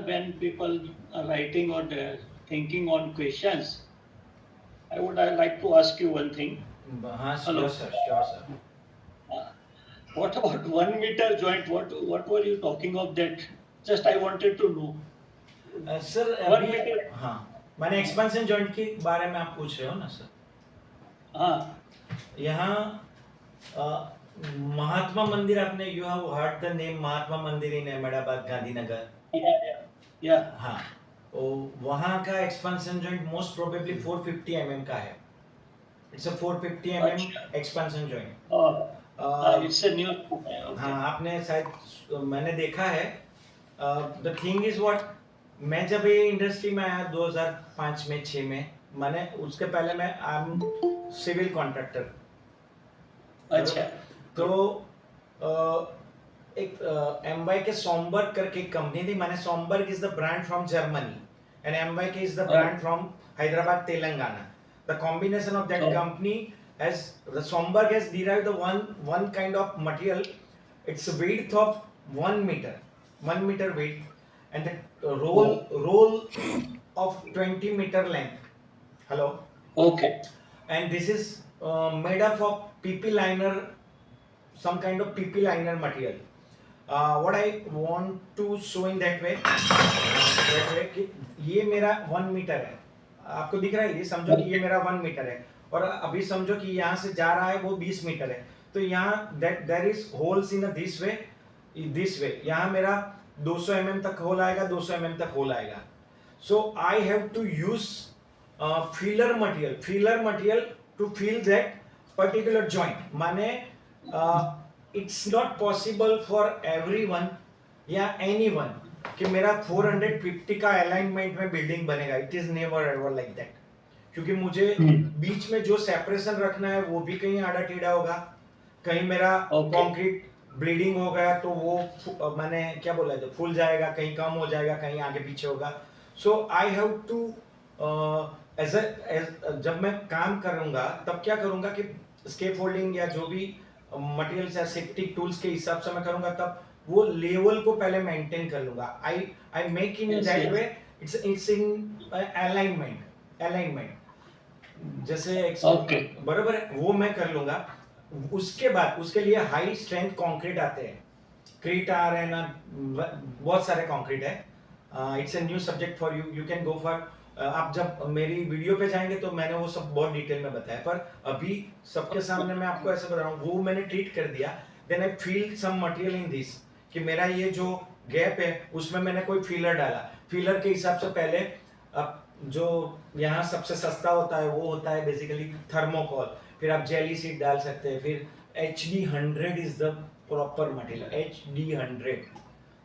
when people are writing or thinking on questions, I would like to ask you one thing. हाँ sure Hello. Sir, sure sir. Uh, what about 1 meter joint? What were you talking of that? Just I wanted to know. Sir One अभी meter. हाँ, मैंने expansion joint के बारे में आप पूछ रहे हो ना सर. हाँ. यहाँ अ, महात्मा मंदिर, आपने you have heard the name Mahatma Mandir in Ahmedabad Gandhinagar. Yeah, yeah, yeah. हाँ, तो वहाँ का expansion joint most probably 450 mm का है. इट्स अ 450 mm अच्छा. Expansion joint. It's a new. हाँ, Okay. आपने शायद मैंने देखा है. द थिंग इज व्हाट, मैं जब ये इंडस्ट्री में आया 2005 में 6 में, मैंने उसके पहले मैं आई एम सिविल कॉन्ट्रैक्टर. अच्छा. तो एक एमवाई के सॉमबर्ग करके एक कंपनी थी. मैंने Somberg is the brand from Germany and MY K is the brand from Hyderabad Telangana. The combination of that Oh, company has the Somberg has derived the one kind of material. It's a width of 1 meter, 1 meter width, and the roll of 20 meter length. Hello. okay. And this is made up of PP liner, some kind of PP liner material. What I want to show in that way कि ये मेरा 1 meter है. आपको दिख रहा है? ये समझो कि ये मेरा 1 meter है, और अभी समझो कि यहाँ से जा रहा है वो 20 मीटर है. तो यहाँ there is holes in this way. यहाँ मेरा 200 mm तक होल आएगा, 200 mm तक होल आएगा. So I have to use filler material to fill that particular joint. माने it's not possible for everyone या एनीवन कि मेरा 450 का अलाइनमेंट में बिल्डिंग बनेगा. It is never ever like that. क्योंकि मुझे बीच में जो सेपरेशन रखना है वो भी कहीं आड़ा टेढ़ा होगा, कहीं मेरा कंक्रीट ब्लीडिंग हो गया तो वो मैंने क्या बोला है, फूल जाएगा, कहीं कम हो जाएगा, कहीं आगे पीछे होगा. सो आई हैव टू जब मैं काम करूंगा तब क्या करूंगा कि स्केप होल्डिंग या जो भी मटेरियल्स या सेफ्टी टूल्स के हिसाब से मैं करूंगा, तब वो लेवल को पहले मेंटेन कर लूंगा. I make in that way. It's in alignment जैसे बराबर है, वो मैं कर लूंगा. उसके बाद उसके लिए हाई स्ट्रेंथ कंक्रीट आते हैं, क्रीट आ रहे हैं ना, बहुत सारे कंक्रीट है. It's a new subject for you. You can go for, आप जब मेरी वीडियो पे जाएंगे तो मैंने वो सब बहुत डिटेल में बताया, पर अभी सबके सामने मैं आपको ऐसे बता रहा हूँ. वो मैंने ट्रीट कर दिया. Then I feel some material in this कि मेरा ये जो गैप है उसमें मैंने कोई फीलर डाला. फीलर के हिसाब से पहले अब जो यहाँ सबसे सस्ता होता है वो होता है बेसिकली थर्मोकोल. फिर आप जेली सीड डाल सकते हैं. फिर HD100 is the proper material. HD100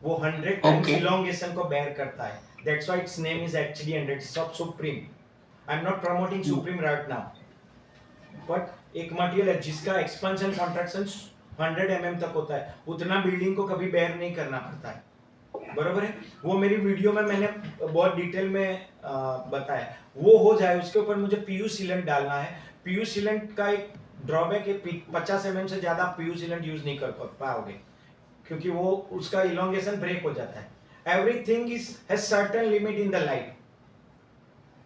वो 100 टाइम्स इलोंगेशन को बेयर करता है. That's why it's name is HD100. It's of supreme. I am not promoting supreme right now, but एक मटेरियल है जिसका एक्सपेंशन कॉन्ट्रैक्शन 100 mm तक होता है. उतना बिल्डिंग को कभी बेयर नहीं करना पड़ता है. बराबर है. वो मेरी वीडियो में मैंने बहुत डिटेल में बताया. वो हो जाए उसके ऊपर मुझे पीयू सीलेंट डालना है. पीयू सीलेंट का एक ड्रॉबैक है, 50 mm से ज्यादा पीयू सीलेंट यूज नहीं कर पाओगे क्योंकि वो उसका इलोंगेशन ब्रेक हो जाता है. Everything is has certain limit in the life.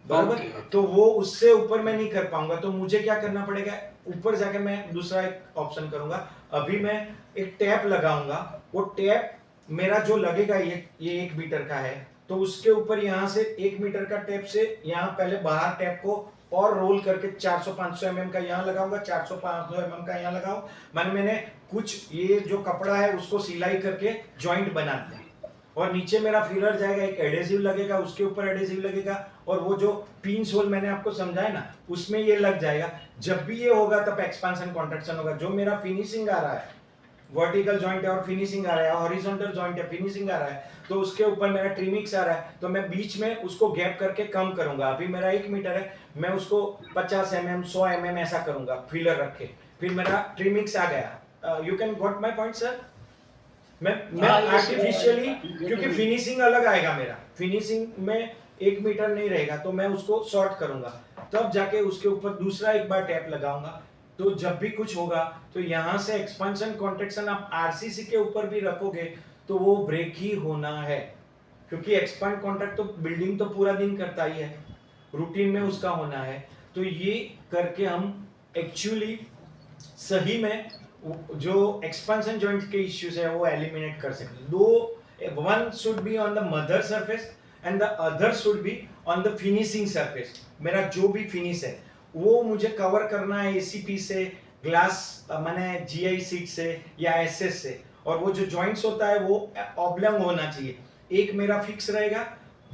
बराबर. तो वो उससे ऊपर मैं नहीं कर पाऊंगा. तो मुझे क्या करना पड़ेगा, ऊपर जाके मैं दूसरा एक ऑप्शन करूंगा. अभी मैं एक टैप लगाऊंगा. वो टैप मेरा जो लगेगा ये 1 मीटर का है, तो उसके ऊपर यहाँ से 1 मीटर का टैप से यहाँ पहले बाहर टैप को और रोल करके 400-500 mm का यहाँ लगाऊंगा, 400-500 mm का यहाँ लगाऊं. मैंने कुछ ये जो कपड़ा है उसको सिलाई करके जॉइंट बना दिया, और नीचे मेरा फीलर जाएगा, एक एडेसिव लगेगा, उसके ऊपर एडेसिव लगेगा, और वो जो पिंच होल मैंने आपको समझाया ना उसमें ये लग जाएगा. जब भी ये होगा तब एक्सपेंशन कॉन्ट्रैक्शन होगा. जो मेरा फिनिशिंग आ रहा है, वर्टिकल जॉइंट है और फिनिशिंग आ रहा है, हॉरिजॉन्टल जॉइंट है, फिनिशिंग आ रहा है, तो उसके ऊपर मेरा ट्रिमिक्स आ रहा है, तो मैं बीच में उसको गैप करके कम करूंगा. अभी मेरा 1 मीटर है, मैं उसको 50 mm 100 mm ऐसा करूंगा फीलर रख के. फिर मेरा ट्रिमिक्स आ गया. You can got my point sir. मैं आर्टिफिशियली, क्योंकि फिनिशिंग अलग आएगा, मेरा फिनिशिंग में 1 मीटर नहीं रहेगा, तो मैं उसको शॉर्ट करूंगा, तब जाके उसके ऊपर दूसरा एक बार टैप लगाऊंगा. तो जब भी कुछ होगा तो यहाँ से एक्सपेंशन कॉन्ट्रैक्शन आप आरसीसी के ऊपर भी रखोगे तो वो ब्रेक ही होना है. क्योंकि एक्सपांड कॉन्ट्रैक्ट तो बिल्डिंग तो पूरा दिन करता ही है, रूटीन में उसका होना है। तो ये करके हम एक्चुअली सही में जो एक्सपेंशन जॉइंट के इश्यूज है वो एलिमिनेट कर सकते हैं। दो one should be on the mother surface and the other should be on the finishing surface. मेरा जो भी फिनिश है वो मुझे कवर करना है एसीपी से, ग्लास मैंने जीआई सीट से या एसएस से, और वो जो जॉइंट्स होता है वो ऑब्लॉन्ग होना चाहिए। एक मेरा फिक्स रहेगा,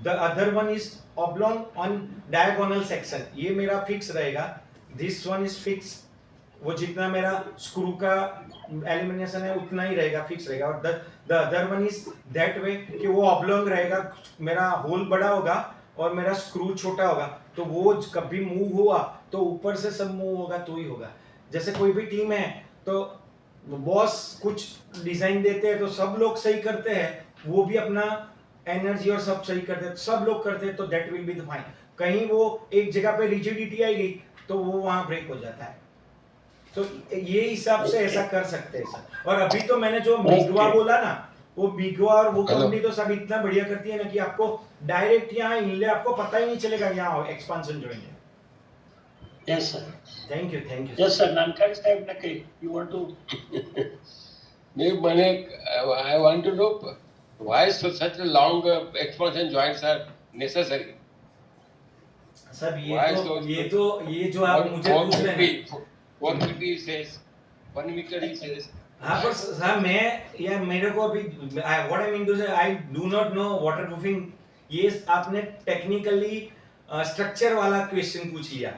the other one is oblong on diagonal section, ये मेरा फिक्स रहेगा। दिस वन इज फिक्स, वो जितना मेरा स्क्रू का एलिमिनेशन है उतना ही रहेगा, फिक्स रहेगा। और the other one is that way कि वो ऑब्लॉन्ग रहेगा, मेरा होल बड़ा होगा और मेरा स्क्रू छोटा होगा, तो वो कभी मूव हुआ तो ऊपर से सब मूव होगा तो ही होगा। जैसे कोई भी टीम है तो बॉस कुछ डिजाइन देते हैं तो सब लोग सही करते हैं, वो भी अपना एनर्जी और सब सही करते हैं, सब लोग करते हैं, तो that will be the fine. कहीं वो एक जगह पे रिजिडिटी आएगी तो वो वहां ब्रेक हो जाता है। तो ये हिसाब से ऐसा कर सकते हैं सर। और अभी तो मैंने जो मिगवा बोला ना, वो मिगवा और वो कंपनी तो सब इतना बढ़िया करती है ना कि आपको डायरेक्ट यहाँ इनले आपको पता ही नहीं चलेगा यहाँ एक्सपांशन जॉइंट है। Yes, sir. Thank you, thank you. Yes, sir. Nankad Sahib Nakai, you want to? I want to know why such a long expansion joints are necessary. Sir Why ये so? ये जो आप मुझे पूछ रहे हैं 450 says 1 meter he says. हाँ, पर सर मैं मेरे को अभी व्हाट आई मीन टू से I do not know waterproofing. ये आपने टेक्निकली स्ट्रक्चर वाला क्वेश्चन पूछ लिया।